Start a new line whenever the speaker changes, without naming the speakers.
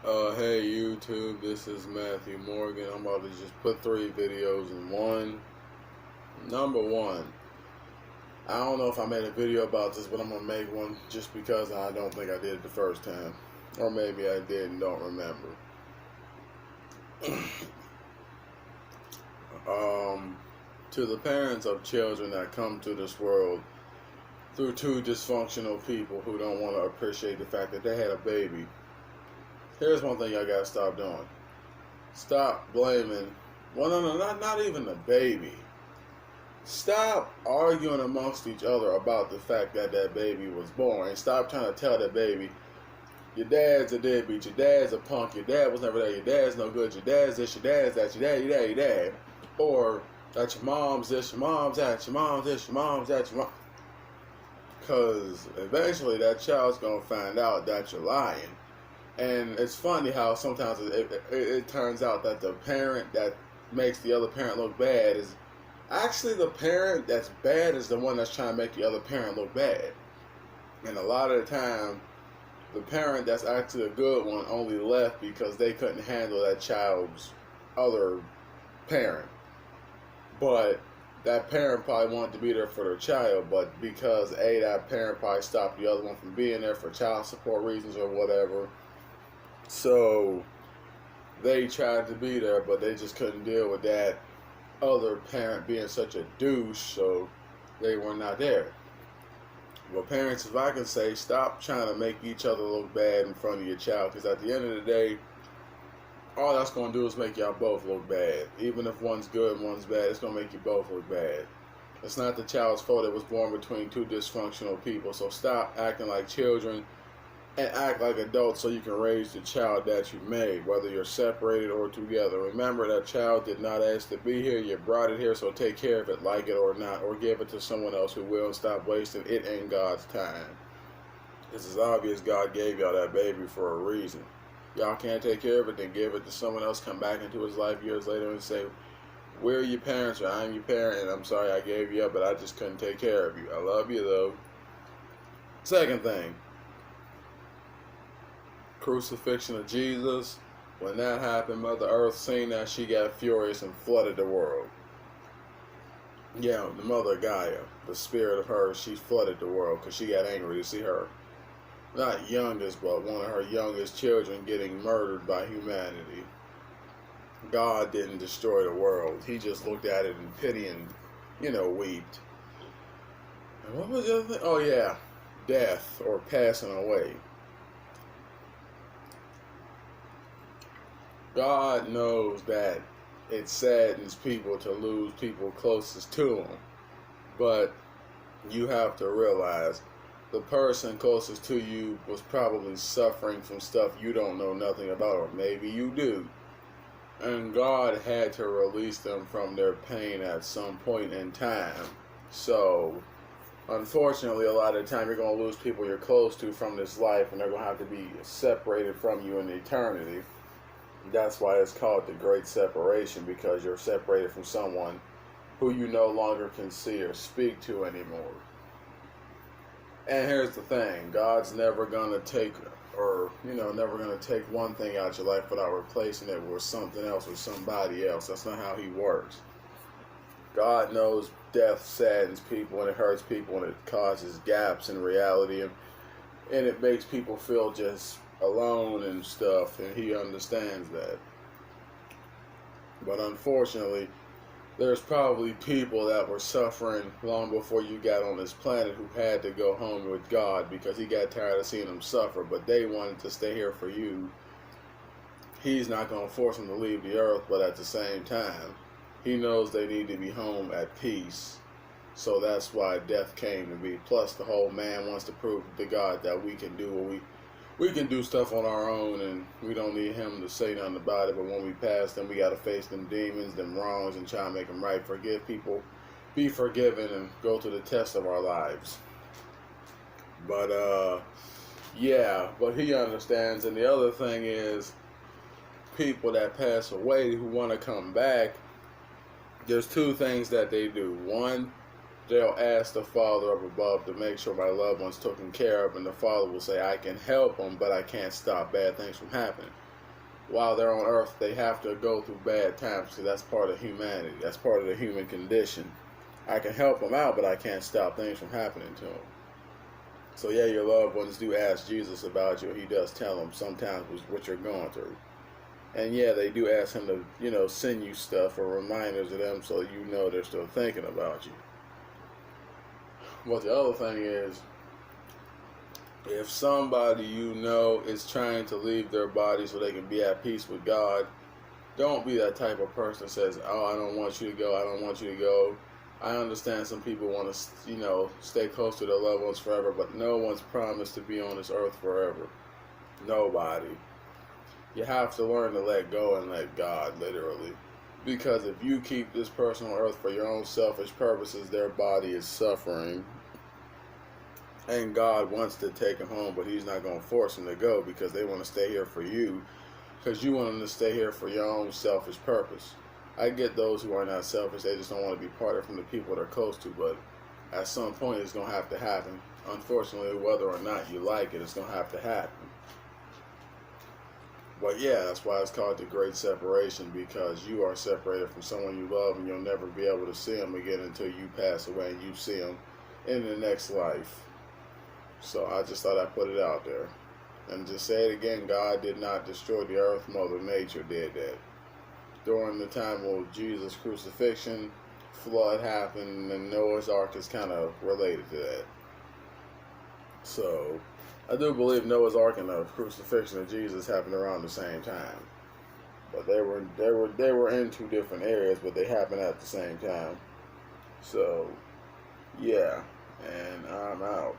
Hey YouTube, this is Matthew Morgan. I'm about to just put 3 videos in one. Number one, I don't know if I made a video about this, but I'm gonna make one just because I don't think I did it the first time, or maybe I did and don't remember. To the parents of children that come to this world through two dysfunctional people who don't want to appreciate the fact that they had a baby, here's one thing y'all gotta stop doing. Stop blaming. Well, no, not even the baby. Stop arguing amongst each other about the fact that that baby was born, and stop trying to tell that baby, your dad's a deadbeat, your dad's a punk, your dad was never there, your dad's no good, your dad's this, your dad's that, your dad, or that your mom's this, your mom's that, your mom's this, your mom's that, your mom. Because eventually that child's gonna find out that you're lying. And it's funny how sometimes it turns out that the parent that makes the other parent look bad is actually the parent that's bad is the one that's trying to make the other parent look bad. And a lot of the time, the parent that's actually a good one only left because they couldn't handle that child's other parent. But that parent probably wanted to be there for their child, but because that parent probably stopped the other one from being there for child support reasons or whatever, so they tried to be there, but they just couldn't deal with that other parent being such a douche, so they were not there. Well, parents, if I can say, stop trying to make each other look bad in front of your child, because at the end of the day, all that's going to do is make y'all both look bad. Even if one's good and one's bad, it's going to make you both look bad. It's not the child's fault it was born between two dysfunctional people, so stop acting like children and act like adults so you can raise the child that you made, whether you're separated or together. Remember, that child did not ask to be here. You brought it here, so take care of it, like it or not, or give it to someone else who will. Stop wasting it. Ain't God's time. This is obvious. God gave y'all that baby for a reason. Y'all can't take care of it, then give it to someone else, come back into his life years later and say, we're your parents, or I'm your parent, and I'm sorry I gave you up, but I just couldn't take care of you. I love you, though. Second thing, crucifixion of Jesus. When that happened, Mother Earth seen that, she got furious and flooded the world. Yeah, the Mother Gaia, the spirit of her, she flooded the world because she got angry to see her, not youngest, but one of her youngest children getting murdered by humanity. God didn't destroy the world. He just looked at it in pity and, wept. And what was the other thing? Oh, yeah, death or passing away. God knows that it saddens people to lose people closest to them. But you have to realize the person closest to you was probably suffering from stuff you don't know nothing about, or maybe you do. And God had to release them from their pain at some point in time. So, unfortunately, a lot of the time you're going to lose people you're close to from this life, and they're going to have to be separated from you in eternity. That's why it's called the Great Separation, because you're separated from someone who you no longer can see or speak to anymore. And here's the thing, God's never going to take, never going to take one thing out of your life without replacing it with something else or somebody else. That's not how he works. God knows death saddens people and it hurts people and it causes gaps in reality, and it makes people feel just alone and stuff, and he understands that. But unfortunately, there's probably people that were suffering long before you got on this planet who had to go home with God because he got tired of seeing them suffer, but they wanted to stay here for you. He's not going to force them to leave the earth, but at the same time, he knows they need to be home at peace. So that's why death came to be. Plus, the whole man wants to prove to God that we can do what we can do stuff on our own, and we don't need him to say nothing about it. But when we pass them, we got to face them demons, them wrongs, and try to make them right. Forgive people, be forgiven, and go to the test of our lives. But yeah, but he understands. And the other thing is, people that pass away who want to come back, there's two things that they do. One, they'll ask the Father up above to make sure my loved one's taken care of, and the Father will say, I can help them, but I can't stop bad things from happening. while they're on earth, they have to go through bad times because that's part of humanity. That's part of the human condition. I can help them out, but I can't stop things from happening to them. So yeah, your loved ones do ask Jesus about you. He does tell them sometimes what you're going through. And yeah, they do ask him to, send you stuff or reminders of them so you know they're still thinking about you. But the other thing is, if somebody is trying to leave their body so they can be at peace with God, don't be that type of person that says, oh, I don't want you to go, I don't want you to go. I understand some people want to, stay close to their loved ones forever, but no one's promised to be on this earth forever. Nobody. You have to learn to let go and let God, literally. Because if you keep this person on earth for your own selfish purposes, their body is suffering. And God wants to take them home, but he's not going to force them to go because they want to stay here for you. Because you want them to stay here for your own selfish purpose. I get those who are not selfish, they just don't want to be parted from the people they're close to, but at some point it's going to have to happen. Unfortunately, whether or not you like it, it's going to have to happen. But yeah, that's why it's called the Great Separation, because you are separated from someone you love and you'll never be able to see them again until you pass away and you see them in the next life. So I just thought I'd put it out there. And just say it again, God did not destroy the earth, Mother Nature did that. During the time of Jesus' crucifixion, flood happened, and Noah's Ark is kind of related to that. So, I do believe Noah's Ark and the crucifixion of Jesus happened around the same time. But they were in two different areas, but they happened at the same time. So, yeah, and I'm out.